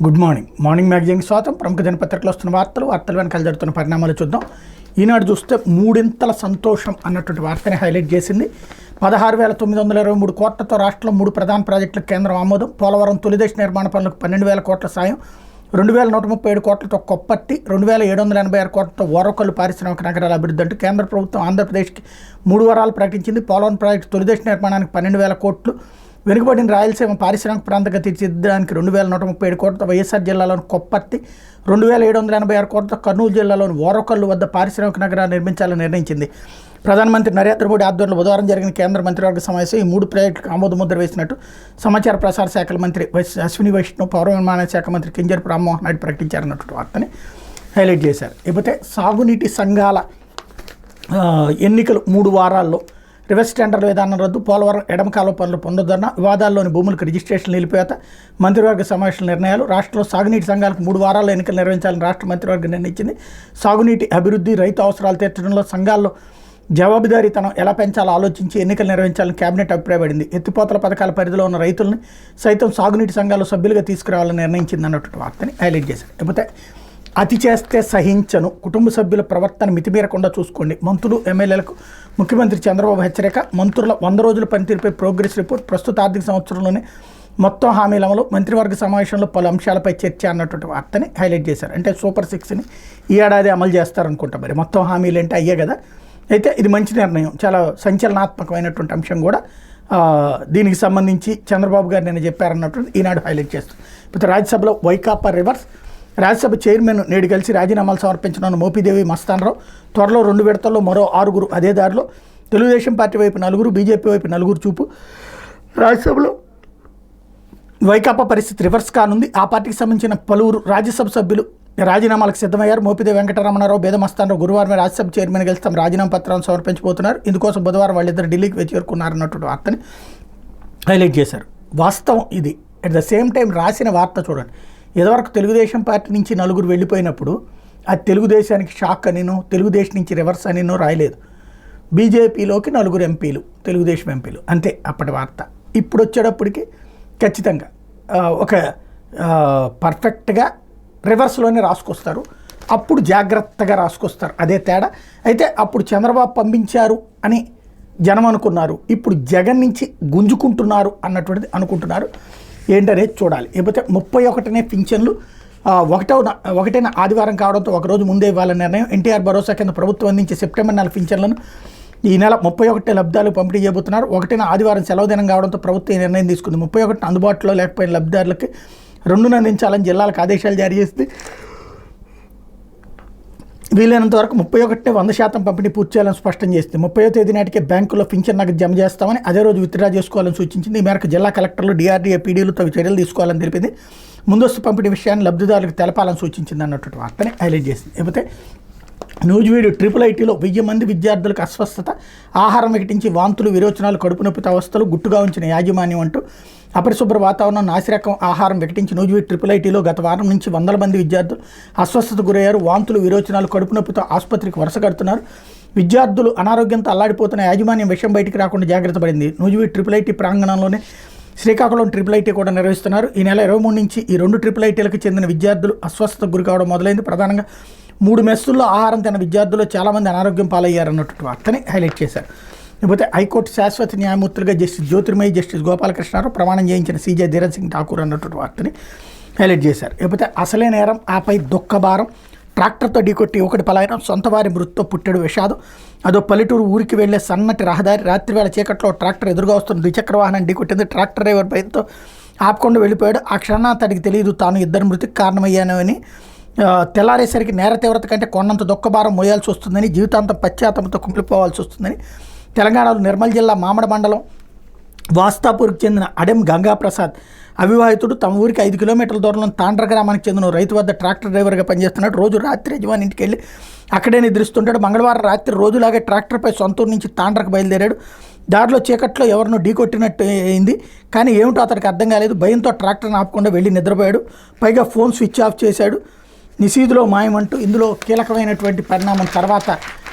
Good morning మ్యాగజైన్కి స్వాగతం. ప్రముఖ దినపత్రికలో వస్తున్న వార్తలు వెనకాల జరుగుతున్న పరిణామాలు చూద్దాం. ఈనాడు చూస్తే మూడింతల సంతోషం అన్నటువంటి వార్తని హైలైట్ చేసింది. 16,923 కోట్లతో రాష్ట్రంలో 3 ప్రధాన ప్రాజెక్టులకు కేంద్రం ఆమోదం. పోలవరం తొలిదశ నిర్మాణ పనులకు 12,000 కోట్ల సాయం, 2,137 కోట్లతో కొప్పర్తి, 2,786 కోట్లతో ఓరకొల్లు పారిశ్రామిక నగరాల అభివృద్ధి అంటూ కేంద్ర ప్రభుత్వం ఆంధ్రప్రదేశ్కి 3 వరాలు ప్రకటించింది. పోలవరం ప్రాజెక్టు తొలిదశ నిర్మాణానికి 12,000 కోట్లు, వెనుకబడిన రాయలసీమ పారిశ్రామిక ప్రాంతంగా తీర్చిదిద్దడానికి 2,137 కోట్లతో వైఎస్ఆర్ జిల్లాలోని కొప్పర్తి, 2,786 కోట్లతో కర్నూలు జిల్లాలోని ఓరకొల్లు వద్ద పారిశ్రామిక నగరాలు నిర్మించాలని నిర్ణయించింది. ప్రధానమంత్రి నరేంద్ర మోడీ ఆధ్వర్యంలో బుధవారం జరిగిన కేంద్ర మంత్రివర్గ సమావేశం ఈ 3 ప్రాజెక్టులకు ఆమోద ముద్ర వేసినట్టు సమాచార ప్రసార శాఖల మంత్రి అశ్విని వైష్ణవ్, పౌర విమానయాన శాఖ మంత్రి కింజరాపు రామ్మోహన్ నాయుడు ప్రకటించారన్నటువంటి వార్తని హైలైట్ చేశారు. ఇకపోతే సాగునీటి సంఘాల ఎన్నికలు 3 వారాల్లో, రివర్స్ టెండర్ల విధానం రద్దు, పోలవరం ఎడమ కాలువ పనులు పొందొద్దన్న, వివాదాల్లోని భూములకు రిజిస్ట్రేషన్ నిలిపివేత, మంత్రివర్గ సమావేశాల నిర్ణయాలు. రాష్ట్రంలో సాగునీటి సంఘాలకు 3 వారాల్లో ఎన్నికలు నిర్వహించాలని రాష్ట్ర మంత్రివర్గం నిర్ణయించింది. సాగునీటి అభివృద్ధి, రైతు అవసరాలు తీర్చడంలో సంఘాల్లో జవాబుదారీతనం ఎలా పెంచాలో ఆలోచించి ఎన్నికలు నిర్వహించాలని కేబినెట్ అభిప్రాయపడింది. ఎత్తిపోతల పథకాల పరిధిలో ఉన్న రైతుల్ని సైతం సాగునీటి సంఘాలు సభ్యులుగా తీసుకురావాలని నిర్ణయించింది అన్నటువంటి వార్తని హైలైట్ చేశారు. లేకపోతే అతి చేస్తే సహించను, కుటుంబ సభ్యుల ప్రవర్తన మితిమీరకుండా చూసుకోండి, మంత్రులు ఎమ్మెల్యేలకు ముఖ్యమంత్రి చంద్రబాబు హెచ్చరిక. మంత్రుల 100 రోజుల పనితీరుపై ప్రోగ్రెస్ రిపోర్ట్, ప్రస్తుత ఆర్థిక సంవత్సరంలోనే మొత్తం హామీల అమలు, మంత్రివర్గ సమావేశంలో పలు అంశాలపై చర్చ అన్నటువంటి వార్తని హైలైట్ చేశారు. అంటే సూపర్ 6ని ఈ ఏడాది అమలు చేస్తారనుకుంటా. మరి మొత్తం హామీలు అంటే అయ్యే కదా. అయితే ఇది మంచి నిర్ణయం, చాలా సంచలనాత్మకమైనటువంటి అంశం కూడా దీనికి సంబంధించి చంద్రబాబు గారు నేను చెప్పారన్నటువంటి ఈనాడు హైలైట్ చేస్తారు. ఇప్పుడు రాజ్యసభలో వైకాపా రివర్స్, రాజ్యసభ చైర్మన్ నేడు కలిసి రాజీనామాలు సమర్పించనున్న మోపిదేవి మస్తానరావు. త్వరలో 2 విడతల్లో మరో 6 అదే దారిలో. తెలుగుదేశం పార్టీ వైపు 4, బీజేపీ వైపు 4 చూపు. రాజ్యసభలో వైకాపా పరిస్థితి రివర్స్ కానుంది. ఆ పార్టీకి సంబంధించిన పలువురు రాజ్యసభ సభ్యులు రాజీనామాలకు సిద్ధమయ్యారు. మోపిదేవి వెంకటరమణారావు, బేద మస్తానరావు గురువారం రాజ్యసభ చైర్మన్ కలిసి తమ రాజీనామా పత్రాలను సమర్పించబోతున్నారు. ఇందుకోసం బుధవారం వాళ్ళిద్దరు ఢిల్లీకి చేరుకున్నారన్నటువంటి వార్తని హైలైట్ చేశారు. వాస్తవం ఇది. అట్ ద సేమ్ టైం రాసిన వార్త చూడండి. ఇదివరకు తెలుగుదేశం పార్టీ నుంచి 4 వెళ్ళిపోయినప్పుడు అది తెలుగుదేశానికి షాక్ అనినో, తెలుగుదేశం నుంచి రివర్స్ అనినో రాయలేదు. బీజేపీలోకి 4 ఎంపీలు, తెలుగుదేశం ఎంపీలు, అంతే అప్పటి వార్త. ఇప్పుడు వచ్చేటప్పటికి ఖచ్చితంగా ఒక పర్ఫెక్ట్గా రివర్స్లోనే రాసుకొస్తారు. అప్పుడు జాగ్రత్తగా రాసుకొస్తారు, అదే తేడా. అయితే అప్పుడు చంద్రబాబు పంపించారు అని జనం అనుకున్నారు, ఇప్పుడు జగన్ నుంచి గుంజుకుంటున్నారు అన్నటువంటిది అనుకుంటున్నారు. ఏంటనేది చూడాలి. లేకపోతే 31నే పింఛన్లు 1వ ఆదివారం కావడంతో ఒకరోజు ముందే ఇవ్వాలనే నిర్ణయం. ఎన్టీఆర్ భరోసా కింద ప్రభుత్వం అందించే సెప్టెంబర్ 4 పింఛన్లను ఈ నెల 31 లబ్ధిదారులు పంపిణీ చేయబోతున్నారు. 1న ఆదివారం సెలవు దినం కావడంతో ప్రభుత్వం ఈ నిర్ణయం తీసుకుంది. 31 అందుబాటులో లేకపోయిన లబ్ధిదారులకి 2న అందించాలని జిల్లాలకు ఆదేశాలు జారీ చేస్తుంది. వీలైనంత వరకు 31నే 100% పంపిణీ పూర్తి చేయాలని స్పష్టం చేస్తుంది. 30వ తేదీ నాటికే బ్యాంకుల్లో పింఛన్ నగదు జమ చేస్తామని, అదే రోజు విత్డ్రా చేసుకోవాలని సూచించింది. ఈ మేరకు జిల్లా కలెక్టర్లు, డిఆర్డీఏ, పీడీలు తగు చర్యలు తీసుకోవాలని తెలిపింది. ముందస్తు పంపిణీ విషయాన్ని లబ్ధిదారులకు తెలపాలని సూచించింది అన్నటువంటి వార్తని హైలైట్ చేసింది. లేకపోతే నూజివీడు IIITలో 1000 మంది విద్యార్థులకు అస్వస్థత, ఆహారం వికటించి వాంతులు, విరోచనాలు, కడుపు నొప్పితో అవస్థలు, గుట్టుగా ఉంచిన యాజమాన్యం అంటూ అపరిశుభ్ర వాతావరణం, నాసిరకం ఆహారం వికటించి నూజివీడు IIITలో గత వారం నుంచి 100 మంది విద్యార్థులు అస్వస్థతకు గురయ్యారు. వాంతులు, విరోచనాలు, కడుపు నొప్పితో ఆసుపత్రికి వరుస కడుతున్నారు. విద్యార్థులు అనారోగ్యంతో అల్లాడిపోతున్న యాజమాన్యం విషయం బయటికి రాకుండా జాగ్రత్త పడింది. నూజివీడు IIIT ప్రాంగణంలోనే శ్రీకాకుళం IIIT కూడా నిర్వహిస్తున్నారు. ఈ నెల 23 నుంచి ఈ 2 IIITలకు చెందిన విద్యార్థులు అస్వస్థతకు గురి కావడం మొదలైంది. ప్రధానంగా 3 మెస్సుల్లో ఆహారం తిన్న విద్యార్థులు చాలామంది అనారోగ్యం పాలయ్యారన్నటువంటి వార్తని హైలైట్ చేశారు. లేకపోతే హైకోర్టు శాశ్వత న్యాయమూర్తులుగా జస్టిస్ జ్యోతిర్మయి, జస్టిస్ గోపాలకృష్ణారావు ప్రమాణం చేయించిన సీజే ధీరజ్ సింగ్ ఠాకూర్ అన్నటువంటి వార్తని హైలైట్ చేశారు. లేకపోతే అసలే నేరం, ఆపై దుఃఖభారం, ట్రాక్టర్తో ఢీకొట్టి ఒకటి పలాయనం, సొంత వారి మృతితో పుట్టెడు విషాదం. అదో పల్లెటూరు ఊరికి వెళ్లే సన్నటి రహదారి. రాత్రివేళ చీకట్లో ట్రాక్టర్ ఎదురుగా వస్తున్న ద్విచక్ర వాహనం ఢీకొట్టింది. ట్రాక్టర్ డ్రైవర్ భయంతో ఆపకుండా వెళ్ళిపోయాడు. ఆ క్షణాన అతడికి తెలియదు తాను 2 మృతికి కారణమయ్యాను అని. తెల్లారేసరికి నేర తీవ్రత కంటే కొన్నంత దుఃఖభారం మోయాల్సి వస్తుందని, జీవితాంతం పశ్చాత్తాపంతో కుమిలిపోవాల్సి వస్తుందని తెలంగాణలో నిర్మల్ జిల్లా మామడ మండలం వాస్తాపూర్కి చెందిన అడెం గంగాప్రసాద్ అవివాహితుడు. తమ ఊరికి 5 కిలోమీటర్ల దూరంలో తాండ్ర గ్రామానికి చెందిన రైతు వద్ద ట్రాక్టర్ డ్రైవర్గా పనిచేస్తున్నాడు. రోజు రాత్రి యజమాని ఇంటికి వెళ్ళి అక్కడే నిద్రిస్తుంటాడు. మంగళవారం రాత్రి రోజులాగే ట్రాక్టర్పై సొంత ఊరు నుంచి తాండ్రకు బయలుదేరాడు. దారిలో చీకట్లో ఎవరినో ఢీకొట్టినట్టు అయింది, కానీ ఏమిటో అతనికి అర్థం కాలేదు. భయంతో ట్రాక్టర్ని ఆపకుండా వెళ్ళి నిద్రపోయాడు. పైగా ఫోన్ స్విచ్ ఆఫ్ చేశాడు. నిషీధులో మాయమంటూ ఇందులో కీలకమైనటువంటి పరిణామం తర్వాత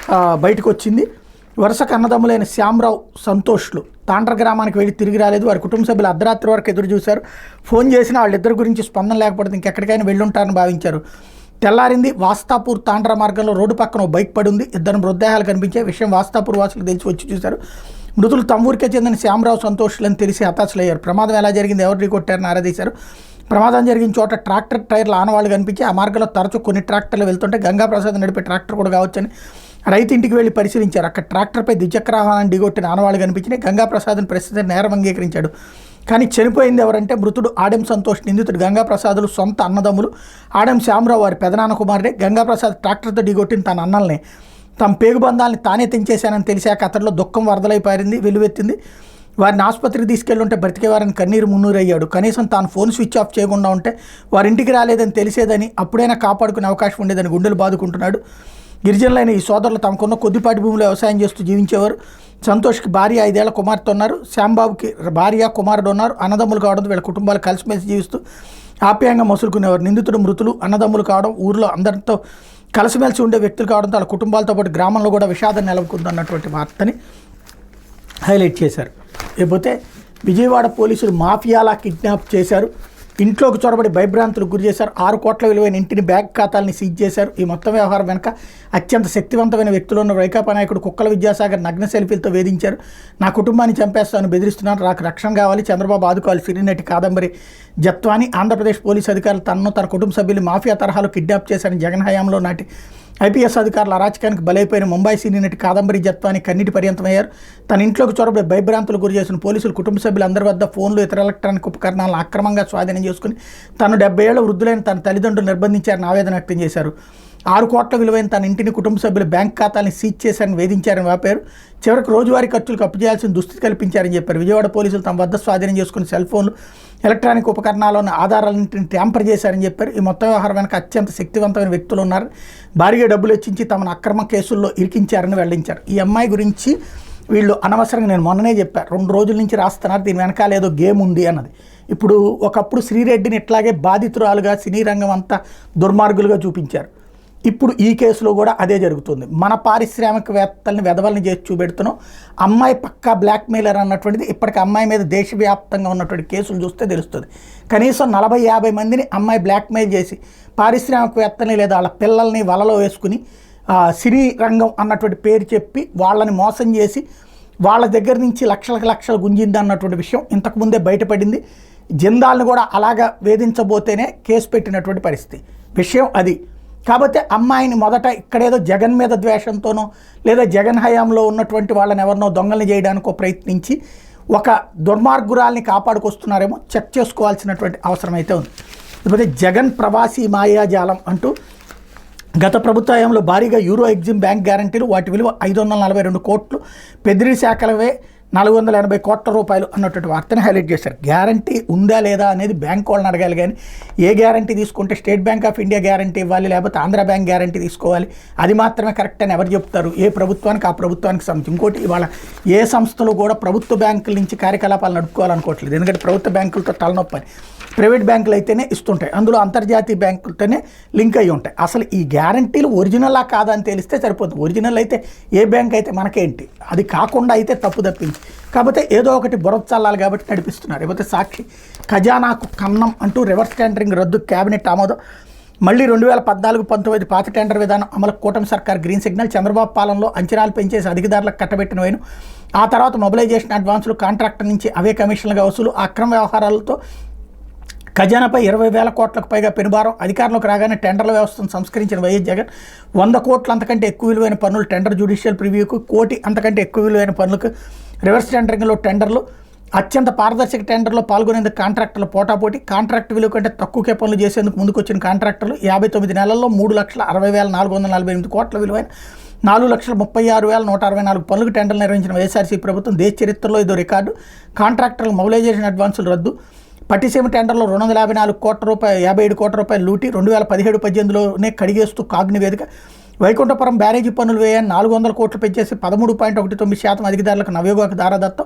బయటకు వచ్చింది. వరుస కన్నదమ్ములైన శ్యామరావు, సంతోష్లు తాండ్ర గ్రామానికి వెళ్ళి తిరిగి రాలేదు. వారి కుటుంబ సభ్యులు అర్ధరాత్రి వరకు ఎదురు చూశారు. ఫోన్ చేసిన వాళ్ళిద్దరి గురించి స్పందన లేకపోతే ఇంకెక్కడికైనా వెళ్ళుంటారని భావించారు. తెల్లారింది. వాస్తాపూర్ తాండ్ర మార్గంలో రోడ్డు పక్కన ఓ బైక్ పడి ఉంది. ఇద్దరు మృతదేహాలు కనిపించే విషయం వాస్తాపూర్ వాసులకు తెలిసి వచ్చి చూశారు. మృతులు తమ్మూరికే చెందిన శ్యామరావు సంతోష్లని తెలిసి హతాశులయ్యారు. ప్రమాదం ఎలా జరిగింది, ఎవరు ఢీకొట్టారని ఆరాధీశారు. ప్రమాదం జరిగిన చోట ట్రాక్టర్ టైర్ల ఆనవాళ్లు కనిపించి ఆ మార్గంలో తరచూ కొన్ని ట్రాక్టర్లు వెళ్తుంటే గంగాప్రసాద్ నడిపే ట్రాక్టర్ కూడా కావచ్చని రైతు ఇంటికి వెళ్లి పరిశీలించారు. అక్కడ ట్రాక్టర్పై ద్విచక్ర వాహనాన్ని ఢీకొట్టిన ఆనవాళ్లు కనిపించినాయి. గంగాప్రసాద్ని ప్రస్తుతం నేరం అంగీకరించాడు. కానీ చనిపోయింది ఎవరంటే మృతుడు ఆడెం సంతోష్, నిందితుడు గంగాప్రసాదులు సొంత అన్నదమ్ములు. ఆడెం శ్యామరావు వారి పెదనాన్న కుమారుడే. గంగాప్రసాద్ ట్రాక్టర్తో ఢీకొట్టిన తన అన్నల్ని, తమ పేగుబంధాలని తానే తెంచేశానని తెలిసాక అతడిలో దుఃఖం వరదలై పారింది, వెల్లువెత్తింది. వారిని ఆసుపత్రికి తీసుకెళ్ళుంటే బ్రతికేవారని కన్నీరు మున్నూరయ్యాడు. కనీసం తాను ఫోన్ స్విచ్ ఆఫ్ చేయకుండా ఉంటే వారింటికి రాలేదని తెలిసేదని, అప్పుడైనా కాపాడుకునే అవకాశం ఉండేదని గుండెలు బాదుకుంటున్నాడు. గిరిజనులైన ఈ సోదరులు తమకున్న కొద్దిపాటి భూమిలో వ్యవసాయం చేస్తూ జీవించేవారు. సంతోష్కి భార్య 5 ఏళ్ల కుమార్తె ఉన్నారు. శ్యాంబాబుకి భార్య కుమారుడు ఉన్నారు. అన్నదమ్ములు కావడంతో వీళ్ళ కుటుంబాలు కలిసిమెలిసి జీవిస్తూ ఆప్యాయంగా మసులుకునేవారు. నిందితుడు మృతులు అన్నదమ్ములు కావడం, ఊరిలో అందరితో కలిసిమెలిసి ఉండే వ్యక్తులు కావడంతో వాళ్ళ కుటుంబాలతో పాటు గ్రామంలో కూడా విషాదం నెలకొందన్నటువంటి వార్తని హైలైట్ చేశారు. లేకపోతే విజయవాడ పోలీసులు మాఫియాలా కిడ్నాప్ చేశారు. ఇంట్లోకి చొరబడి భయభ్రాంతులకు గురి చేశారు. 6 కోట్ల విలువైన ఇంటిని, బ్యాంక్ ఖాతాలని సీజ్ చేశారు. ఈ మొత్తం వ్యవహారం వెనుక అత్యంత శక్తివంతమైన వ్యక్తులు ఉన్న వైకాపా నాయకుడు కుక్కల విద్యాసాగర్ నగ్న సెల్ఫీలతో వేధించారు. నా కుటుంబాన్ని చంపేస్తాను, బెదిరిస్తున్నాను, నాకు రక్షణ కావాలి, చంద్రబాబు ఆదుకోవాలి. సినీ నటి కాదంబరి జత్వాని ఆంధ్రప్రదేశ్ పోలీసు అధికారులు తనను తన కుటుంబ సభ్యులు మాఫియా తరహాలో కిడ్నాప్ చేశారని జగన్ హయాంలో నాటి ఐపీఎస్ అధికారుల అరాచకానికి బలైపోయిన ముంబై సినీ నటి కాదంబరి జత్వాని కన్నీటి పర్యంతమయ్యారు. తన ఇంట్లోకి చొరబడి భయభ్రాంతులు గురి చేసిన పోలీసులు కుటుంబ సభ్యులందరి వద్ద ఫోన్లు, ఇతర ఎలక్ట్రానిక్ ఉపకరణాలను అక్రమంగా స్వాధీనం చేసుకుని తను 70 ఏళ్ల వృద్ధులైన తన తల్లిదండ్రులు నిర్బంధించారని ఆవేదన వ్యక్తం చేశారు. 6 కోట్ల విలువైన తన ఇంటిని, కుటుంబ సభ్యుల బ్యాంక్ ఖాతాలను సీజ్ చేశారని వేధించారని వాపారు. చివరికి రోజువారీ ఖర్చులకు అప్పు చేయాల్సిన దుస్థితి కల్పించారని చెప్పారు. విజయవాడ పోలీసులు తమ వద్ద స్వాధీనం చేసుకుని సెల్ ఫోన్లు, ఎలక్ట్రానిక్ ఉపకరణాలను, ఆధారాలన్నింటిని ట్యాంపర్ చేశారని చెప్పారు. ఈ మొత్తం వ్యవహారం వెనక అత్యంత శక్తివంతమైన వ్యక్తులు ఉన్నారు. భారీగా డబ్బులు వెచ్చించి తమను అక్రమ కేసుల్లో ఇరికించారని వెల్లడించారు. ఈ అమ్మాయి గురించి వీళ్ళు అనవసరంగా, నేను మొన్ననే చెప్పాను, 2 రోజుల నుంచి రాస్తున్నారు దీని వెనకాల ఏదో గేమ్ ఉంది అన్నది. ఇప్పుడు ఒకప్పుడు శ్రీరెడ్డిని ఇట్లాగే బాధితురాలుగా సినీ రంగం అంతా దుర్మార్గులుగా చూపించారు. ఇప్పుడు ఈ కేసులో కూడా అదే జరుగుతుంది. మన పారిశ్రామికవేత్తల్ని వెధవల్ని చేసి చూపెడుతున్నాం. అమ్మాయి పక్కా బ్లాక్మెయిలర్ అన్నటువంటిది ఇప్పటికి అమ్మాయి మీద దేశవ్యాప్తంగా ఉన్నటువంటి కేసులు చూస్తే తెలుస్తుంది. కనీసం 40-50 మందిని అమ్మాయి బ్లాక్మెయిల్ చేసి పారిశ్రామికవేత్తల్ని లేదా వాళ్ళ పిల్లల్ని వలలో వేసుకుని సినీ రంగం అన్నటువంటి పేరు చెప్పి వాళ్ళని మోసం చేసి వాళ్ళ దగ్గర నుంచి లక్షలు గుంజింది అన్నటువంటి విషయం ఇంతకుముందే బయటపడింది. జిందాల్ని కూడా అలాగా వేధించబోతేనే కేసు పెట్టినటువంటి పరిస్థితి విషయం అది. కాబట్టి అమ్మాయిని మొదట ఇక్కడేదో జగన్ మీద ద్వేషంతోనో లేదా జగన్ హయాంలో ఉన్నటువంటి వాళ్ళని ఎవరినో దొంగల్ని చేయడానికో ప్రయత్నించి ఒక దుర్మార్గురాల్ని కాపాడుకొస్తున్నారేమో చెక్ చేసుకోవాల్సినటువంటి అవసరం అయితే ఉంది. లేకపోతే జగన్ ప్రవాసీ మాయాజాలం అంటూ గత ప్రభుత్వ హయాంలో భారీగా యూరో ఎగ్జిమ్ బ్యాంక్ గ్యారంటీలు, వాటి విలువ 542 కోట్లు, పెద్దిరి శాఖలవే 480 కోట్ల రూపాయలు అన్నటువంటి వార్తని హైలైట్ చేశారు. గ్యారంటీ ఉందా లేదా అనేది బ్యాంక్ వాళ్ళని అడగాలి. కానీ ఏ గ్యారంటీ తీసుకుంటే state bank of India guarantee ఇవ్వాలి, లేకపోతే ఆంధ్ర బ్యాంక్ గ్యారంటీ తీసుకోవాలి, అది మాత్రమే కరెక్ట్ అని ఎవరు చెప్తారు? ఏ ప్రభుత్వానికి ఆ ప్రభుత్వానికి సంబంధించి. ఇంకోటి, ఇవాళ ఏ సంస్థలు కూడా ప్రభుత్వ బ్యాంకుల నుంచి కార్యకలాపాలు నడుపుకోవాలనుకోవట్లేదు. ఎందుకంటే ప్రభుత్వ బ్యాంకులతో తలనొప్పి అని. ప్రైవేట్ బ్యాంకులు అయితేనే ఇస్తుంటాయి, అందులో అంతర్జాతీయ బ్యాంకులతోనే లింక్ అయ్యి ఉంటాయి. అసలు ఈ గ్యారంటీలు ఒరిజినలా కాదా అని తెలిస్తే సరిపోతుంది. ఒరిజినల్ అయితే ఏ బ్యాంక్ అయితే మనకేంటి, అది కాకుండా అయితే తప్పు తప్పించి. కాకపోతే ఏదో ఒకటి బురద చల్లాలి కాబట్టి నడిపిస్తున్నారు. లేకపోతే సాక్షి ఖజానాకు కన్నం అంటూ రివర్స్ టెండరింగ్ రద్దు, కేబినెట్ ఆమోదం. మళ్ళీ 2014-19 పాత టెండర్ విధానం అమలు, కూటమి సర్కార్ గ్రీన్ సిగ్నల్. చంద్రబాబు పాలనలో అంచనాలు పెంచేసి అధికారులకు కట్టబెట్టిన వైను. ఆ తర్వాత మొబిలైజేషన్ అడ్వాన్సులు, కాంట్రాక్టర్ నుంచి అవే కమిషన్లుగా వసూలు, అక్రమ వ్యవహారాలతో ఖజానాపై 20,000 కోట్లకు పైగా పెనుభారం. అధికారంలోకి రాగానే టెండర్ల వ్యవస్థను సంస్కరించిన వైఎస్ జగన్ 100 కోట్లు అంతకంటే ఎక్కువ విలువైన పన్నులు టెండర్ జ్యుడిషియల్ ప్రివ్యూకు, 1 కోటి అంతకంటే ఎక్కువ విలువైన పన్నులకు. రివర్స్ టెండరింగ్లో టెండర్లు, అత్యంత పారదర్శక టెండర్లో పాల్గొనేందుకు కాంట్రాక్టర్ల పోటాపోటీ. కాంట్రాక్ట్ విలువ కంటే తక్కువకే పనులు చేసేందుకు ముందుకొచ్చిన కాంట్రాక్టర్లు 59 నెలల్లో 3,60,448 కోట్ల విలువైన 4,36,164 పనులకు టెండర్లు నిర్వహించిన వైఎస్ఆర్సీ ప్రభుత్వం దేశ చరిత్రలో ఇదో రికార్డు. కాంట్రాక్టర్ల మొబిలైజేషన్ అడ్వాన్సులు రద్దు. పట్టిసీమ టెండర్లో 254 కోట్ల రూపాయలు, 57 కోట్ల రూపాయలు లూటి. 2017-18లోనే కడిగేస్తూ కాగ్ని వేదిక. వైకుంఠపురం బ్యారేజీ పన్నులు వ్యయాన్ని 400 కోట్లు పెంచేసి 13.19% అధికారులకు నవయోగాకు దారాదత్తం.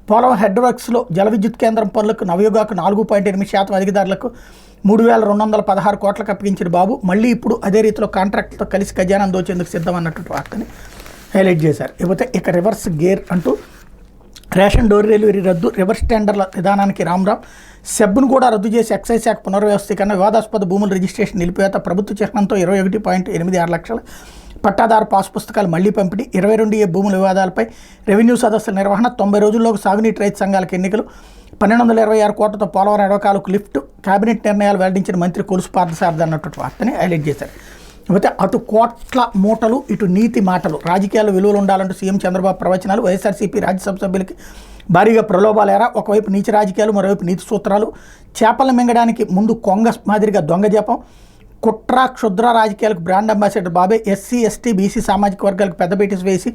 పోలవరం హెడ్ వర్క్స్లో జల విద్యుత్ కేంద్రం పనులకు నవయోగాకు 4.8% అధికారులకు 3,216 కోట్లకు అప్పగించిన బాబు. మళ్ళీ ఇప్పుడు అదే రీతిలో కాంట్రాక్ట్తో కలిసి ఖజానా దోచేందుకు సిద్ధం అన్నటువంటి వార్తని హైలైట్ చేశారు. లేకపోతే ఇక రివర్స్ గేర్ అంటూ రేషన్ డోర్ డెలివరీ రద్దు, రివర్స్ టెండర్ల విధానానికి రామ్రామ్, సెబ్ను కూడా రద్దు చేసి ఎక్సైజ్ శాఖ పునర్వ్యవస్థీకరణ, వివాదాస్పద భూముల రిజిస్ట్రేషన్ నిలిపివేత, ప్రభుత్వ చిహ్నంతో 21.86 లక్షల పట్టాదారు పాస్ పుస్తకాలు మళ్లీ పంపిణీ, 22A భూముల వివాదాలపై రెవెన్యూ సదస్సుల నిర్వహణ, 90 రోజుల్లోకి సాగునీటి రైతు సంఘాలకు ఎన్నికలు, 1226 కోట్లతో పోలవరం ఎడవకాలకు లిఫ్ట్, కేబినెట్ నిర్ణయాలు వెల్లడించిన మంత్రి కొలుసు పార్థసారథి అన్నటువంటి వార్తని హైలైట్ చేశారు. అయితే అటు కోట్ల మూటలు, ఇటు నీతి మాటలు, రాజకీయాల్లో విలువలు ఉండాలంటూ సీఎం చంద్రబాబు ప్రవచనాలు, వైఎస్ఆర్సీపీ రాజ్యసభ సభ్యులకి భారీగా ప్రలోభాలేరా, ఒకవైపు నీతి రాజకీయాలు, మరోవైపు నీతి సూత్రాలు, చేపలు మింగడానికి ముందు కొంగ మాదిరిగా దొంగ జపం, కుట్ర క్షుద్ర రాజకీయాలకు బ్రాండ్ అంబాసిడర్ బాబే, ఎస్సీ ఎస్టీ బీసీ సామాజిక వర్గాలకు పెద్ద బీటీస్ వేసి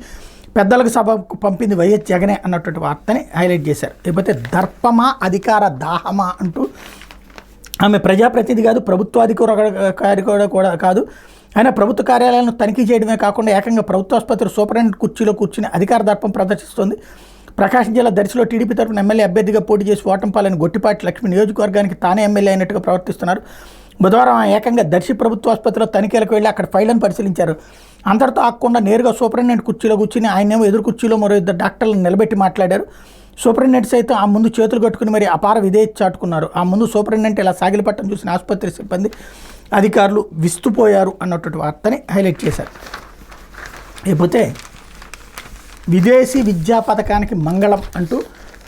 పెద్దలకు సభకు పంపింది వైఎస్ జగనే అన్నటువంటి వార్తని హైలైట్ చేశారు. లేకపోతే దర్పమా అధికార దాహమా అంటూ ఆమె ప్రజాప్రతినిధి కాదు, ప్రభుత్వాధికారి కూడా కాదు, అయినా ప్రభుత్వ కార్యాలయాలను తనిఖీ చేయడమే కాకుండా ఏకంగా ప్రభుత్వ ఆసుపత్రి సూపరింటెండెంట్ కుర్చీలో కూర్చుని అధికార దర్పం ప్రదర్శిస్తోంది. ప్రకాశం జిల్లా దర్శిలో టీడీపీ తరఫున ఎమ్మెల్యే అభ్యర్థిగా పోటీ చేసి ఓటమి పాలైన గొట్టిపాటి లక్ష్మి నియోజకవర్గానికి తానే ఎమ్మెల్యే అయినట్టుగా ప్రవర్తిస్తున్నారు. బుధవారం ఏకంగా దర్శి ప్రభుత్వ ఆసుపత్రిలో తనిఖీలకు వెళ్ళి అక్కడ ఫైళ్లను పరిశీలించారు. అంతటితో ఆగకుండా నేరుగా సూపరింటెండెంట్ కుర్చీలో కూర్చుని ఆయనేమో ఎదురు కుర్చీలో మరో 2 డాక్టర్లను నిలబెట్టి మాట్లాడారు. సూపరింటెండెంట్ సైతం ఆ ముందు చేతులు కట్టుకుని మరి అపార విధేయత చాటుకున్నారు. ఆ ముందు సూపరింటెండెంట్ ఇలా సాగిలపట్టం చూసిన ఆసుపత్రి సిబ్బంది అధికారులు విస్తుపోయారు అన్నటువంటి వార్తని హైలైట్ చేశారు. లేకపోతే విదేశీ విద్యా పథకానికి మంగళం అంటూ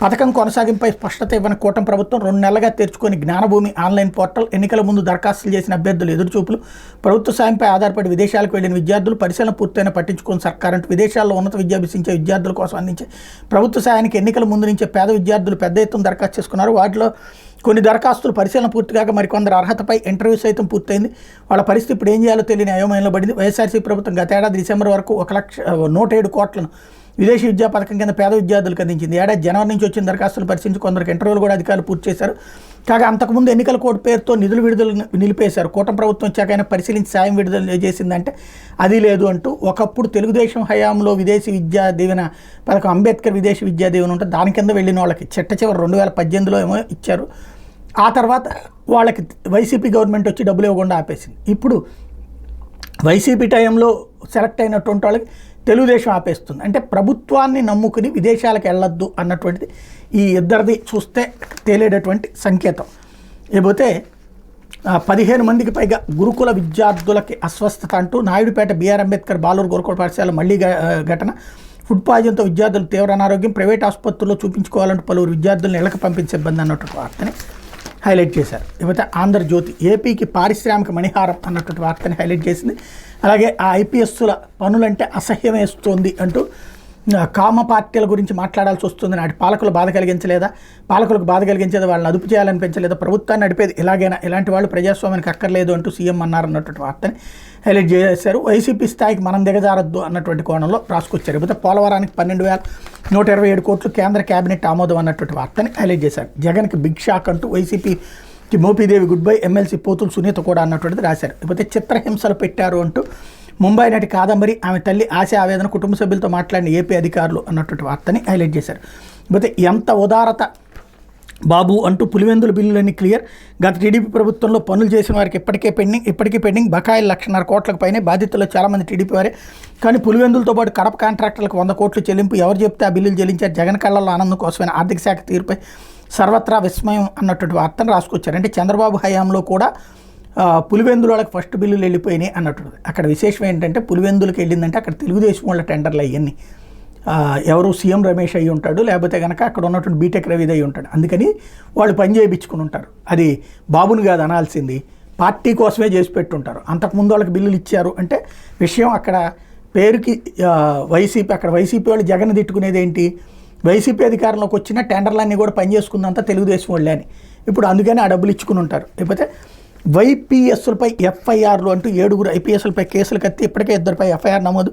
పథకం కొనసాగింపై స్పష్టత ఇవ్వని కూటమి ప్రభుత్వం 2 నెలలుగా తెరుచుకొని జ్ఞానభూమి ఆన్లైన్ పోర్టల్, ఎన్నికల ముందు దరఖాస్తులు చేసిన అభ్యర్థులు ఎదురుచూపులు, ప్రభుత్వ సాయంపై ఆధారపడి విదేశాలకు వెళ్లిన విద్యార్థులు పరిశీలన పూర్తయిన పట్టించుకుని సర్కార్ అంటూ విదేశాల్లో ఉన్నత విద్య అభ్యసించే విద్యార్థుల కోసం అందించే ప్రభుత్వ సాయానికి ఎన్నికల ముందు నుంచే పేద విద్యార్థులు పెద్ద ఎత్తున దరఖాస్తు చేసుకున్నారు. వాటిలో కొన్ని దరఖాస్తులు పరిశీలన పూర్తిగా మరికొందరు అర్హతపై ఇంటర్వ్యూ సైతం పూర్తయింది. వాళ్ళ పరిస్థితి ఇప్పుడు ఏం చేయాలో తెలియని అయోమయంలో పడింది. వైఎస్ఆర్సీ ప్రభుత్వం గత ఏడాది డిసెంబర్ వరకు 107 కోట్లను విదేశీ విద్యా పథకం కింద పేద విద్యార్థులకు అందించింది. ఏడాది జనవరి నుంచి వచ్చిన దరఖాస్తులు పరిశీలించి కొందరికి ఇంటర్వ్యూలు కూడా అధికారులు పూర్తి చేశారు. కాగా అంతకుముందు ఎన్నికల కోడ్ పేరుతో నిధులు విడుదల నిలిపేశారు. కూటమి ప్రభుత్వం వచ్చాకైనా పరిశీలించి సాయం విడుదల చేసిందంటే అది లేదు అంటూ ఒకప్పుడు తెలుగుదేశం హయాంలో విదేశీ విద్యా దీవెన పథకం, అంబేద్కర్ విదేశీ విద్యా దీవెన ఉంటే దాని కింద వెళ్ళిన వాళ్ళకి చివరి 2018లో ఏమో ఇచ్చారు. ఆ తర్వాత వాళ్ళకి వైసీపీ గవర్నమెంట్ వచ్చి డబ్బులు ఇవ్వకుండా ఆపేసింది. ఇప్పుడు వైసీపీ టైంలో సెలెక్ట్ అయినటువంటి వాళ్ళకి తెలుగుదేశం ఆపేస్తుంది. అంటే ప్రభుత్వాన్ని నమ్ముకుని విదేశాలకు వెళ్ళొద్దు అన్నటువంటిది ఈ ఇద్దరిది చూస్తే తేలేటటువంటి సంకేతం. లేకపోతే 15 మందికి పైగా గురుకుల విద్యార్థులకి అస్వస్థత అంటూ నాయుడుపేట బిఆర్ అంబేద్కర్ బాలూరు గురుకుల పాఠశాల మళ్లీ ఘటన, ఫుడ్ పాయిజన్తో విద్యార్థులు తీవ్ర అనారోగ్యం, ప్రైవేట్ ఆసుపత్రుల్లో చూపించుకోవాలంటూ పలువురు విద్యార్థులను ఇళ్లకు పంపించే ఇబ్బంది అన్నటువంటి వార్తని హైలైట్ చేశారు. లేకపోతే ఆంధ్రజ్యోతి ఏపీకి పారిశ్రామిక మణిహారం అన్నటువంటి వార్తని హైలైట్ చేసింది. అలాగే ఆ ఐపీఎస్ల పనులంటే అసహ్యం వేస్తోంది అంటూ కామ పార్టీల గురించి మాట్లాడాల్సి వస్తుంది. నాటి పాలకులు బాధ కలిగించలేదా, పాలకులకు బాధ కలిగించేదా, వాళ్ళని అదుపు చేయాలనిపించలేదా, ప్రభుత్వాన్ని నడిపేది ఇలాగైనా, ఇలాంటి వాళ్ళు ప్రజాస్వామ్యానికి అక్కర్లేదు అంటూ సీఎం అన్నారన్నటువంటి వార్తని హైలైట్ చేశారు. వైసీపీ స్థాయికి మనం దిగజారద్దు అన్నటువంటి కోణంలో రాసుకొచ్చారు. లేకపోతే పోలవరానికి 12,127 కోట్లు కేంద్ర కేబినెట్ ఆమోదం అన్నటువంటి వార్తని హైలైట్ చేశారు. జగన్కి బిగ్ షాక్ అంటూ వైసీపీకి మోపీదేవి గుడ్ బై, ఎమ్మెల్సీ పోతులు సునీత కూడా అన్నటువంటిది రాశారు. లేకపోతే చిత్రహింసలు పెట్టారు అంటూ ముంబై నటి కాదంబరి, ఆమె తల్లి ఆశ ఆవేదన, కుటుంబ సభ్యులతో మాట్లాడిన ఏపీ అధికారులు అన్నటువంటి వార్తని హైలైట్ చేశారు. లేకపోతే ఎంత ఉదారత బాబు అంటూ పులివెందుల బిల్లులన్నీ క్లియర్, గత టీడీపీ ప్రభుత్వంలో పనులు చేసిన వారికి ఇప్పటికీ పెండింగ్ బకాయిలు 1,50,000 కోట్లకు పైనే, బాధితుల్లో చాలామంది టీడీపీ వారే, కానీ పులివెందులతో పాటు కడప కాంట్రాక్టర్లకు 100 కోట్లు చెల్లింపు, ఎవరు చెప్తే ఆ బిల్లులు చెల్లించారు, జగన్ కళ్ళల్లో ఆనందం కోసమైన ఆర్థిక శాఖ తీరుపై సర్వత్రా విస్మయం అన్నటువంటి వార్తను రాసుకొచ్చారు. అంటే చంద్రబాబు హయాంలో కూడా పులివెందులకు ఫస్ట్ బిల్లులు వెళ్ళిపోయినాయి అన్నట్టు. అక్కడ విశేషం ఏంటంటే పులివెందులకు వెళ్ళిందంటే అక్కడ తెలుగుదేశం వాళ్ళ టెండర్లు అవన్నీ ఎవరు సీఎం రమేష్ అయ్యి ఉంటాడు, లేకపోతే కనుక అక్కడ ఉన్నటువంటి బీటెక్ రవిది అయ్యి ఉంటాడు. అందుకని వాళ్ళు పని చేయించుకుని ఉంటారు. అది బాబుని కాదు అనాల్సింది, పార్టీ కోసమే చేసి పెట్టుంటారు. అంతకుముందు వాళ్ళకి బిల్లులు ఇచ్చారు అంటే విషయం అక్కడ పేరుకి వైసీపీ, అక్కడ వైసీపీ వాళ్ళు జగన్ తిట్టుకునేది ఏంటి, వైసీపీ అధికారంలోకి వచ్చిన టెండర్లన్నీ కూడా పనిచేసుకుందంతా తెలుగుదేశం వాళ్ళే అని. ఇప్పుడు అందుకని ఆ డబ్బులు ఇచ్చుకుని ఉంటారు. లేకపోతే వైపీఎస్లపై ఎఫ్ఐఆర్లు అంటూ 7 ఐపీఎస్లపై కేసులు కత్తి, ఇప్పటికే 2పై ఎఫ్ఐఆర్ నమోదు.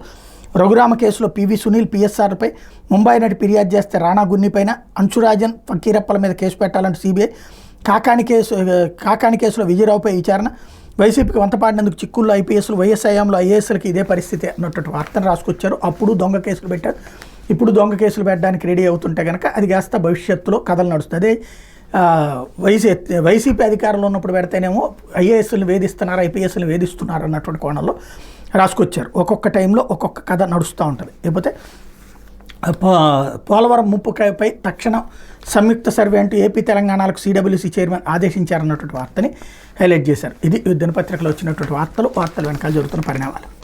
రఘురామ కేసులో పివి సునీల్ పిఎస్ఆర్పై ముంబై నటి ఫిర్యాదు చేస్తే రాణా గున్నిపైన, అంశురాజన్ ఫకీరప్పల మీద కేసు పెట్టాలంటూ సిబిఐ. కాకాని కేసులో విజయరావుపై విచారణ, వైసీపీకి వంతపాడినందుకు చిక్కుల్లో ఐపీఎస్లు, వైఎస్ హయాంలో ఐఏఎస్లకి ఇదే పరిస్థితి అన్నటువంటి వార్తను రాసుకొచ్చారు. అప్పుడు దొంగ కేసులు పెట్టారు, ఇప్పుడు దొంగ కేసులు పెట్టడానికి రెడీ అవుతుంటే కనుక అది కాస్త భవిష్యత్తులో కథలు నడుస్తుంది. వైసీపీ అధికారంలో ఉన్నప్పుడు పెడితేనేమో ఐఏఎస్లు వేధిస్తున్నారు, ఐపీఎస్లు వేధిస్తున్నారు అన్నటువంటి కోణంలో రాసుకొచ్చారు. ఒక్కొక్క టైంలో ఒక్కొక్క కథ నడుస్తూ ఉంటుంది. లేకపోతే పోలవరం ముప్పుపై తక్షణం సంయుక్త సర్వే అంటూ ఏపీ తెలంగాణలకు సిడబ్ల్యూసీ చైర్మన్ ఆదేశించారన్నటువంటి వార్తని హైలైట్ చేశారు. ఇది దినపత్రికలో వచ్చినటువంటి వార్తలు వెనకాల జరుగుతున్న పరిణామాలు.